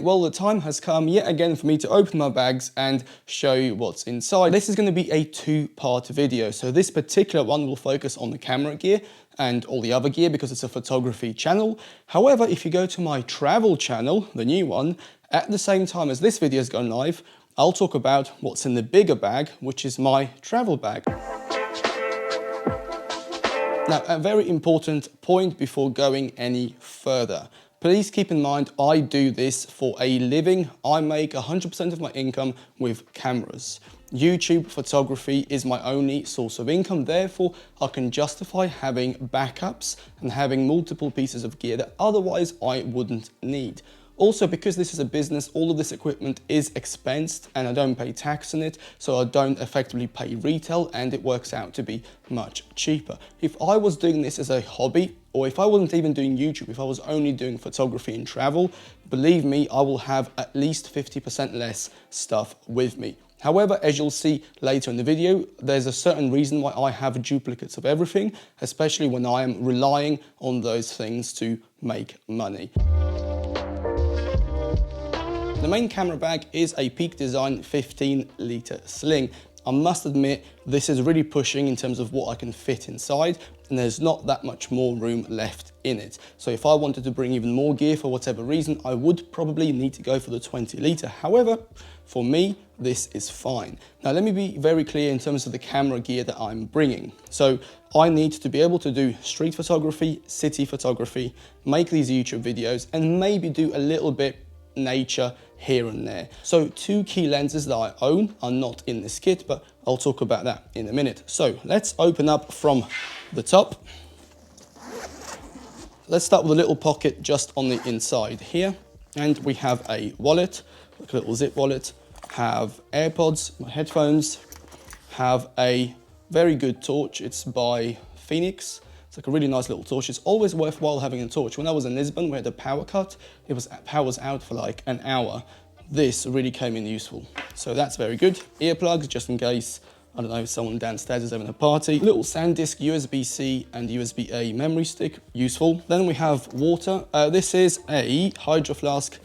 Well, the time has come yet again for me to open my bags and show you what's inside. This is going to be a two-part video. So this particular one will focus on the camera gear and all the other gear because it's a photography channel. However, if you go to my travel channel, the new one, at the same time as this video is going live, I'll talk about what's in the bigger bag, which is my travel bag. Now, a very important point before going any further. Please keep in mind, I do this for a living. I make 100% of my income with cameras. YouTube photography is my only source of income. Therefore, I can justify having backups and having multiple pieces of gear that otherwise I wouldn't need. Also, because this is a business, all of this equipment is expensed and I don't pay tax on it, so I don't effectively pay retail and it works out to be much cheaper. If I was doing this as a hobby, or if I wasn't even doing YouTube, if I was only doing photography and travel, believe me, I will have at least 50% less stuff with me. However, as you'll see later in the video, there's a certain reason why I have duplicates of everything, especially when I am relying on those things to make money. The main camera bag is a Peak Design 15-litre sling. I must admit, this is really pushing in terms of what I can fit inside, and there's not that much more room left in it. So if I wanted to bring even more gear for whatever reason, I would probably need to go for the 20-litre. However, for me, this is fine. Now, let me be very clear in terms of the camera gear that I'm bringing. So I need to be able to do street photography, city photography, make these YouTube videos, and maybe do a little bit nature here and there. So two key lenses that I own are not in this kit, but I'll talk about that in a minute. So let's open up from the top. Let's start with a little pocket just on the inside here. And we have a wallet, like a little zip wallet, have AirPods, my headphones, have a very good torch. It's by Phoenix. It's like a really nice little torch. It's always worthwhile having a torch. When I was in Lisbon, we had a power cut. Power was out for like an hour. This really came in useful. So that's very good. Earplugs, just in case, I don't know, someone downstairs is having a party. Little SanDisk, USB-C and USB-A memory stick, useful. Then we have water. This is a Hydro Flask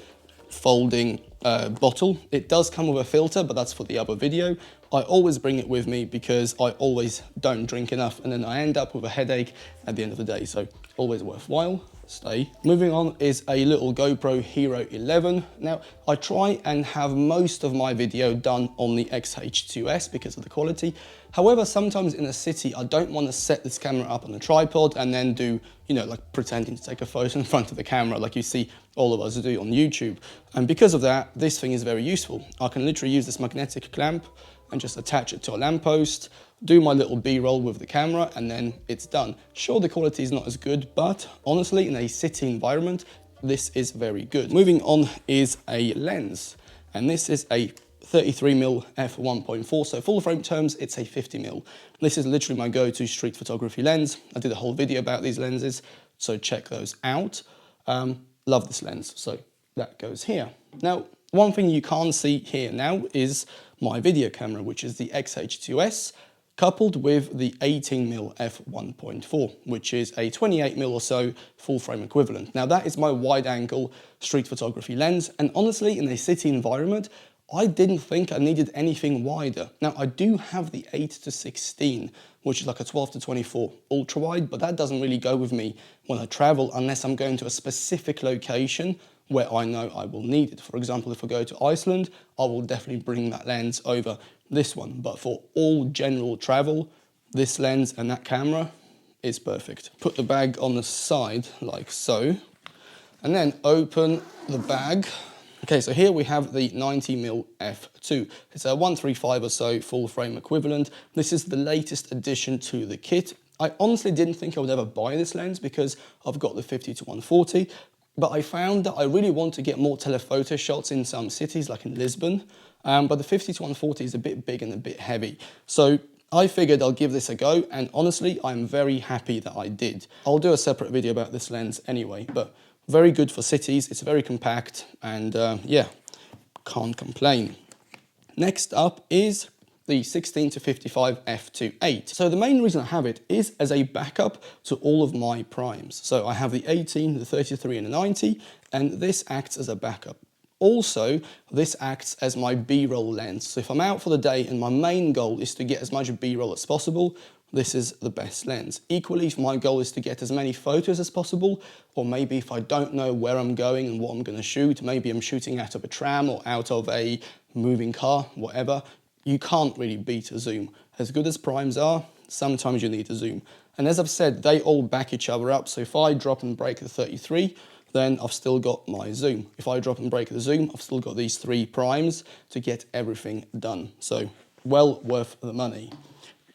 folding bottle. It does come with a filter, but that's for the other video. I always bring it with me because I always don't drink enough and then I end up with a headache at the end of the day. So always worthwhile. Stay. Moving on is a little GoPro Hero 11. Now, I try and have most of my video done on the XH2S because of the quality. However, sometimes in a city, I don't want to set this camera up on the tripod and then do, you know, like pretending to take a photo in front of the camera like you see all of us do on YouTube. And because of that, this thing is very useful. I can literally use this magnetic clamp and just attach it to a lamppost, do my little B-roll with the camera, and then it's done. Sure, the quality is not as good, but honestly, in a city environment, this is very good. Moving on is a lens, and this is a 33mm f1.4, so full frame terms, it's a 50mm. This is literally my go-to street photography lens. I did a whole video about these lenses, so check those out. Love this lens, so that goes here. Now, one thing you can't see here now is my video camera, which is the XH2S, coupled with the 18mm f1.4, which is a 28mm or so full frame equivalent. Now that is my wide angle street photography lens, and honestly, in a city environment, I didn't think I needed anything wider. Now I do have the 8-16, which is like a 12-24 ultra wide, but that doesn't really go with me when I travel unless I'm going to a specific location where I know I will need it. For example, if I go to Iceland, I will definitely bring that lens over this one. But for all general travel, this lens and that camera is perfect. Put the bag on the side like so, and then open the bag. Okay, so here we have the 90mm f2. It's a 135 or so full frame equivalent. This is the latest addition to the kit. I honestly didn't think I would ever buy this lens because I've got the 50-140, but I found that I really want to get more telephoto shots in some cities, like in Lisbon, but the 50-140 is a bit big and a bit heavy. So I figured I'll give this a go, and honestly, I'm very happy that I did. I'll do a separate video about this lens anyway, but very good for cities. It's very compact, and yeah, can't complain. Next up is the 16-55 f2.8. So the main reason I have it is as a backup to all of my primes. So I have the 18, the 33 and the 90, and this acts as a backup. Also, this acts as my B-roll lens. So if I'm out for the day and my main goal is to get as much B-roll as possible, this is the best lens. Equally, if my goal is to get as many photos as possible, or maybe if I don't know where I'm going and what I'm going to shoot, maybe I'm shooting out of a tram or out of a moving car, whatever, you can't really beat a zoom. As good as primes are, sometimes you need a zoom. And as I've said, they all back each other up. So if I drop and break the 33, then I've still got my zoom. If I drop and break the zoom, I've still got these 3 primes to get everything done. So well worth the money.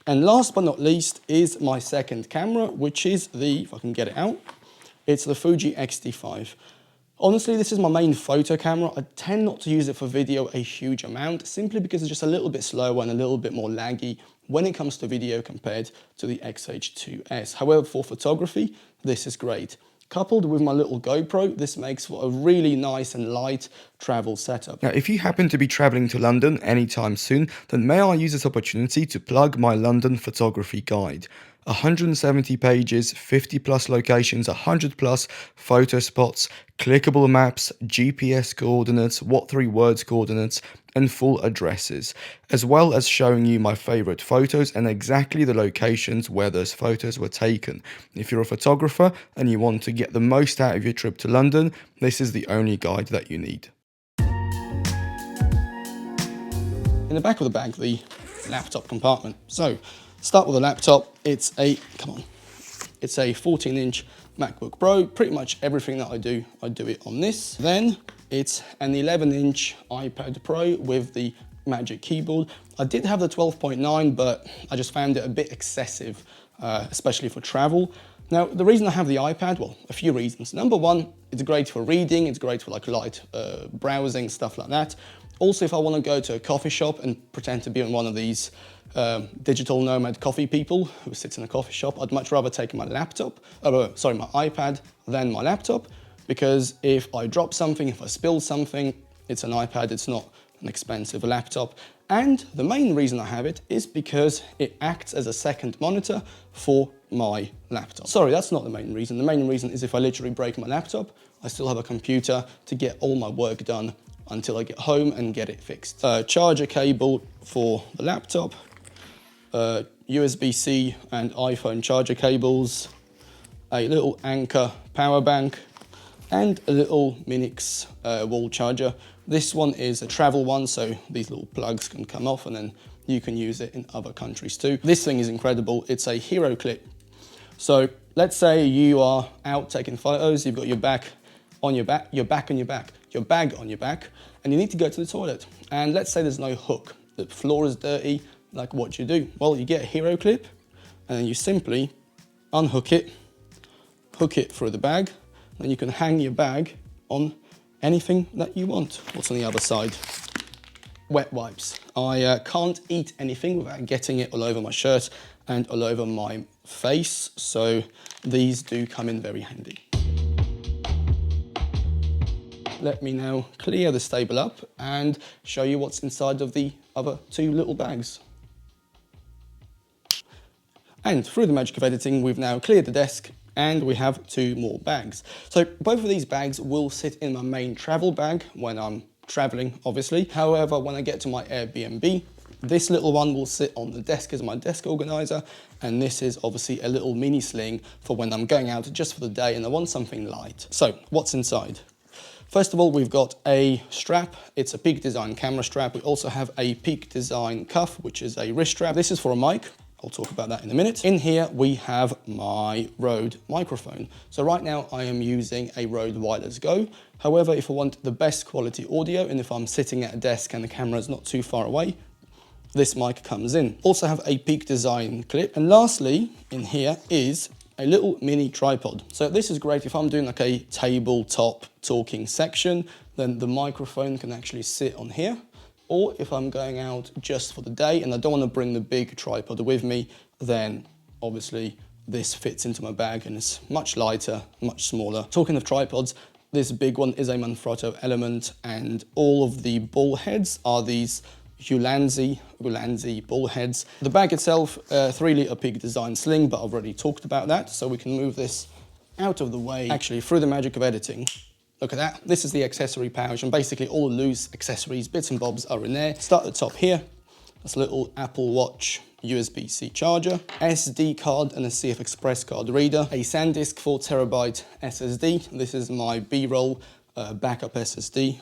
And last but not least is my second camera, which is the, if I can get it out, it's the Fuji X-T5. Honestly, this is my main photo camera. I tend not to use it for video a huge amount, simply because it's just a little bit slower and a little bit more laggy when it comes to video compared to the X-H2S. However, for photography, this is great. Coupled with my little GoPro, this makes for a really nice and light travel setup. Now, if you happen to be traveling to London anytime soon, then may I use this opportunity to plug my London photography guide. 170 pages, 50 plus locations, 100 plus photo spots, clickable maps, GPS coordinates, what3 words coordinates, and full addresses, as well as showing you my favorite photos and exactly the locations where those photos were taken. If you're a photographer and you want to get the most out of your trip to London, this is the only guide that you need. In the back of the bag, the laptop compartment. So, start with the laptop. It's a 14-inch MacBook Pro. Pretty much everything that I do it on this. Then it's an 11-inch iPad Pro with the Magic Keyboard. I did have the 12.9, but I just found it a bit excessive, especially for travel. Now, the reason I have the iPad, well, a few reasons. Number one, it's great for reading. It's great for like light browsing, stuff like that. Also, if I want to go to a coffee shop and pretend to be one of these digital nomad coffee people who sits in a coffee shop, I'd much rather take my laptop, my iPad than my laptop, because if I drop something, if I spill something, it's an iPad, it's not an expensive laptop. And the main reason I have it is because it acts as a second monitor for my laptop. Sorry, that's not the main reason. The main reason is if I literally break my laptop, I still have a computer to get all my work done until I get home and get it fixed. Charger cable for the laptop, USB-C and iPhone charger cables, a little Anker power bank, and a little Minix wall charger. This one is a travel one, so these little plugs can come off and then you can use it in other countries too. This thing is incredible. It's a hero clip. So let's say you are out taking photos, you've got your bag on your back, and you need to go to the toilet. And let's say there's no hook, the floor is dirty, like what do you do? Well, you get a hero clip and then you simply unhook it, hook it through the bag, then you can hang your bag on anything that you want. What's on the other side? Wet wipes. I can't eat anything without getting it all over my shirt and all over my face, so these do come in very handy. Let me now clear the stable up and show you what's inside of the other 2 little bags. And through the magic of editing, we've now cleared the desk and we have 2 more bags. So both of these bags will sit in my main travel bag when I'm traveling, obviously. However, when I get to my Airbnb, this little one will sit on the desk as my desk organizer, and this is obviously a little mini sling for when I'm going out just for the day and I want something light. So what's inside? First of all, we've got a strap. It's a Peak Design camera strap. We also have a Peak Design cuff, which is a wrist strap. This is for a mic. I'll talk about that in a minute. In here, we have my Rode microphone. So right now I am using a Rode Wireless Go. However, if I want the best quality audio and if I'm sitting at a desk and the camera is not too far away, this mic comes in. Also have a Peak Design clip. And lastly, in here is a little mini tripod. So this is great if I'm doing like a tabletop talking section, then the microphone can actually sit on here. Or if I'm going out just for the day and I don't want to bring the big tripod with me, then obviously this fits into my bag and it's much lighter, much smaller. Talking of tripods, this big one is a Manfrotto Element and all of the ball heads are these Ulanzi ball heads. The bag itself, 3-litre Peak Design sling, but I've already talked about that, so we can move this out of the way. Actually, through the magic of editing, look at that. This is the accessory pouch, and basically all the loose accessories, bits and bobs are in there. Start at the top here. That's a little Apple Watch USB-C charger, SD card and a CF Express card reader, a SanDisk 4TB SSD. This is my B-roll backup SSD,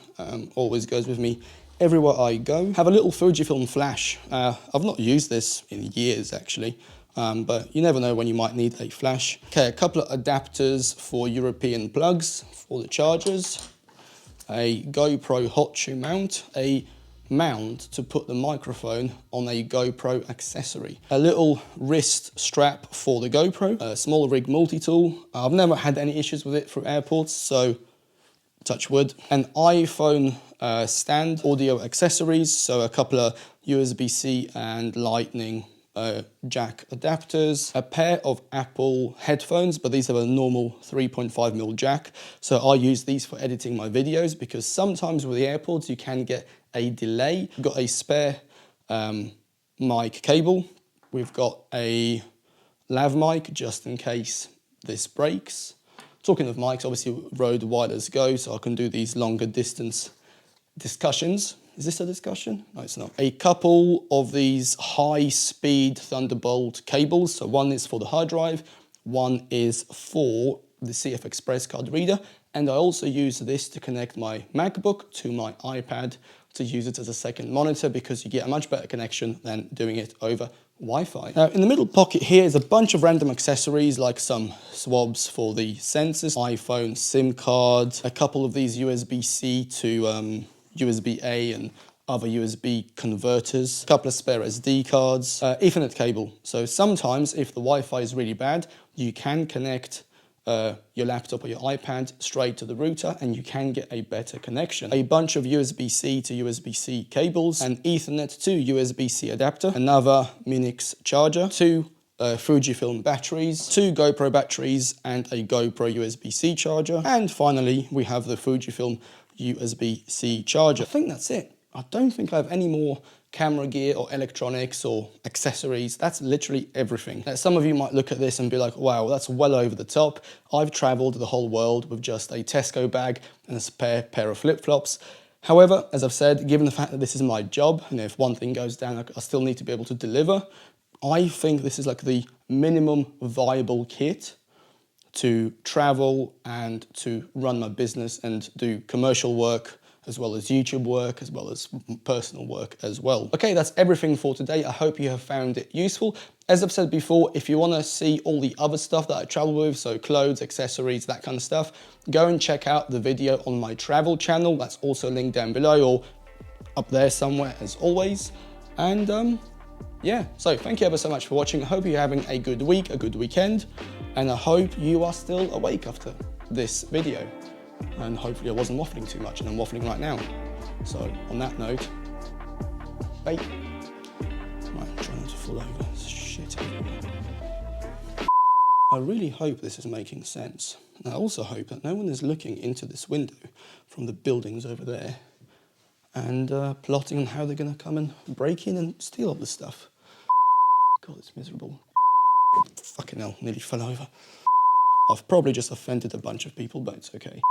always goes with me everywhere I go. Have a little Fujifilm flash. I've not used this in years actually, but you never know when you might need a flash. Okay, a couple of adapters for European plugs for the chargers, a GoPro hot shoe mount, a mount to put the microphone on a GoPro accessory, a little wrist strap for the GoPro, a small rig multi-tool. I've never had any issues with it through airports, so touch wood. An iPhone stand, audio accessories, so a couple of USB-C and Lightning jack adapters, a pair of Apple headphones, but these have a normal 3.5mm jack. So I use these for editing my videos because sometimes with the AirPods you can get a delay. We've got a spare mic cable. We've got a lav mic just in case this breaks. Talking of mics, obviously Rode Wireless Go, so I can do these longer distance discussions. Is this a discussion? No, it's not. A couple of these high-speed Thunderbolt cables. So one is for the hard drive, one is for the CF Express card reader, and I also use this to connect my MacBook to my iPad to use it as a second monitor because you get a much better connection than doing it over Wi-Fi. Now, in the middle pocket here is a bunch of random accessories like some swabs for the sensors, iPhone SIM cards, a couple of these USB-C to USB-A and other USB converters, a couple of spare SD cards, Ethernet cable. So sometimes if the Wi-Fi is really bad, you can connect your laptop or your iPad straight to the router and you can get a better connection. A bunch of USB-C to USB-C cables, an Ethernet to USB-C adapter, another Minix charger, two Fujifilm batteries, two GoPro batteries and a GoPro USB-C charger, and finally we have the Fujifilm USB-C charger. I think that's it. I don't think I have any more camera gear or electronics or accessories. That's literally everything. Now, some of you might look at this and be like, wow, that's well over the top. I've traveled the whole world with just a Tesco bag and a spare pair of flip-flops. However, as I've said, given the fact that this is my job, you know, if one thing goes down, I still need to be able to deliver. I think this is like the minimum viable kit to travel and to run my business and do commercial work, as well as YouTube work, as well as personal work as well. Okay, that's everything for today. I hope you have found it useful. As I've said before, if you want to see all the other stuff that I travel with, so clothes, accessories, that kind of stuff, go and check out the video on my travel channel. That's also linked down below or up there somewhere as always. And yeah, so thank you ever so much for watching. I hope you're having a good week, a good weekend, and I hope you are still awake after this video. And hopefully I wasn't waffling too much, and I'm waffling right now. So on that note, bye. Right, try not to fall over. There's shit everywhere. I really hope this is making sense. And I also hope that no one is looking into this window from the buildings over there and plotting on how they're going to come and break in and steal all this stuff. God, it's miserable. Fucking hell, nearly fell over. I've probably just offended a bunch of people, but it's okay.